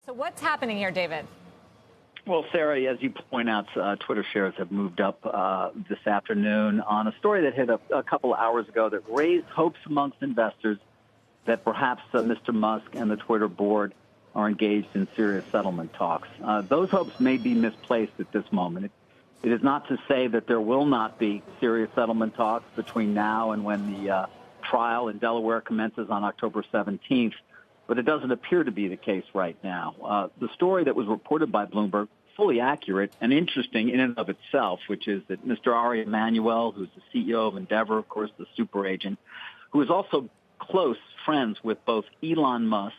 So what's happening here, David? Well, Sarah, as you point out, Twitter shares have moved up this afternoon on a story that hit a couple of hours ago that raised hopes amongst investors that perhaps Mr. Musk and the Twitter board are engaged in serious settlement talks. Those hopes may be misplaced at this moment. It is not to say that there will not be serious settlement talks between now and when the trial in Delaware commences on October 17th, but it doesn't appear to be the case right now. The story that was reported by Bloomberg, fully accurate and interesting in and of itself, which is that Mr. Ari Emanuel, who's the CEO of Endeavor, of course, the super agent, who is also close friends with both Elon Musk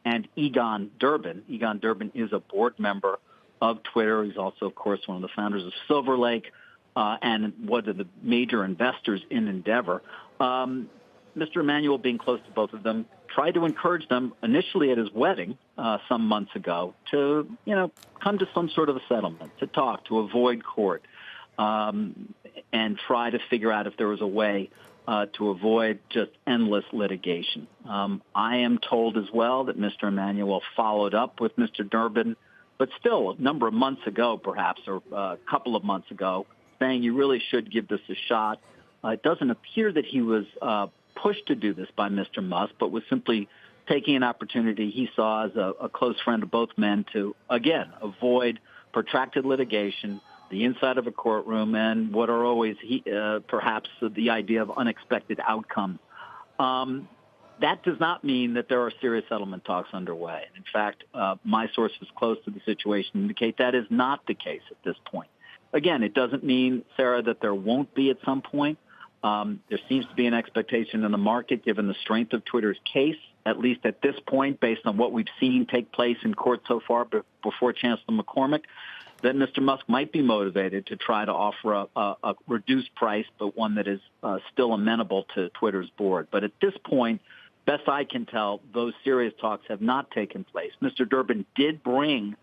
and Egon Durbin. Egon Durbin is a board member of Twitter. He's also, of course, one of the founders of Silver Lake and one of the major investors in Endeavor. Mr. Emanuel, being close to both of them, tried to encourage them initially at his wedding some months ago to, come to some sort of a settlement, to talk, to avoid court, and try to figure out if there was a way to avoid just endless litigation. I am told as well that Mr. Emanuel followed up with Mr. Durbin, but still a number of months ago, perhaps, or a couple of months ago, saying you really should give this a shot. It doesn't appear that he was pushed to do this by Mr. Musk, but was simply taking an opportunity he saw as a close friend of both men to, again, avoid protracted litigation, the inside of a courtroom, and what are always perhaps the idea of unexpected outcomes. That does not mean that there are serious settlement talks underway. In fact, my sources close to the situation indicate that is not the case at this point. Again, it doesn't mean, Sarah, that there won't be at some point. There seems to be an expectation in the market, given the strength of Twitter's case, at least at this point, based on what we've seen take place in court so far before Chancellor McCormick, that Mr. Musk might be motivated to try to offer a reduced price, but one that is still amenable to Twitter's board. But at this point, best I can tell, those serious talks have not taken place. Mr. Durbin did bring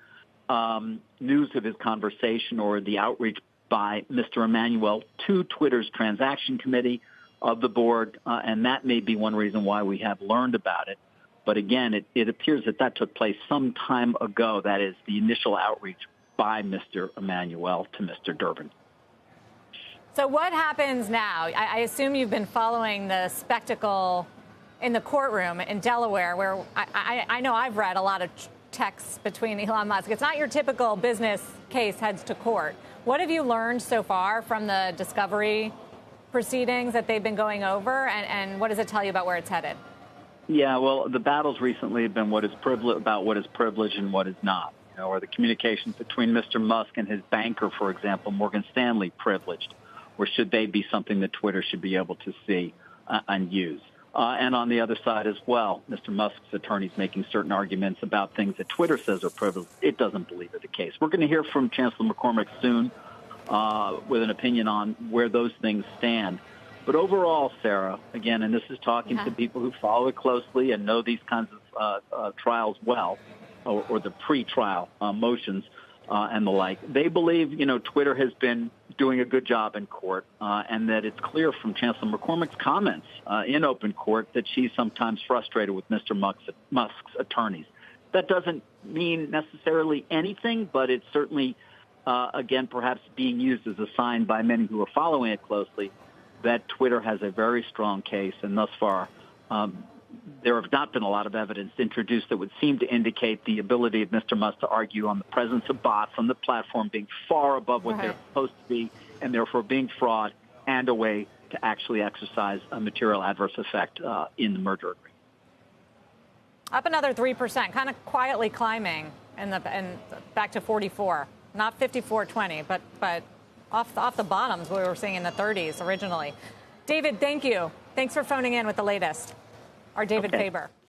news of his conversation or the outreach by Mr. Emanuel to Twitter's transaction committee of the board, and that may be one reason why we have learned about it. But again, it appears that took place some time ago. That is the initial outreach by Mr. Emanuel to Mr. Durbin. So what happens now? I assume you've been following the spectacle in the courtroom in Delaware, where I know I've read a lot of texts between Elon Musk. It's not your typical business case heads to court. What have you learned so far from the discovery proceedings that they've been going over, and what does it tell you about where it's headed? Yeah, well, the battles recently have been what is privileged and what is not. Or the communications between Mr. Musk and his banker, for example, Morgan Stanley, privileged, or should they be something that Twitter should be able to see and use? And on the other side as well, Mr. Musk's attorneys making certain arguments about things that Twitter says are privileged. It doesn't believe it the case. We're going to hear from Chancellor McCormick soon with an opinion on where those things stand. But overall, Sarah, again, and this is talking to people who follow it closely and know these kinds of trials well, or the pre-trial motions and the like, they believe, Twitter has been doing a good job in court, and that it's clear from Chancellor McCormick's comments in open court that she's sometimes frustrated with Mr. Musk's attorneys. That doesn't mean necessarily anything, but it's certainly, again, perhaps being used as a sign by many who are following it closely that Twitter has a very strong case, and thus far, there have not been a lot of evidence introduced that would seem to indicate the ability of Mr. Musk to argue on the presence of bots on the platform being far above what they're supposed to be, and therefore being fraud, and a way to actually exercise a material adverse effect in the merger agreement. Up another 3%, kind of quietly climbing, and back to 44, not 54.20, but off the bottoms we were seeing in the 30s originally. David, thank you. Thanks for phoning in with the latest. Our David Faber.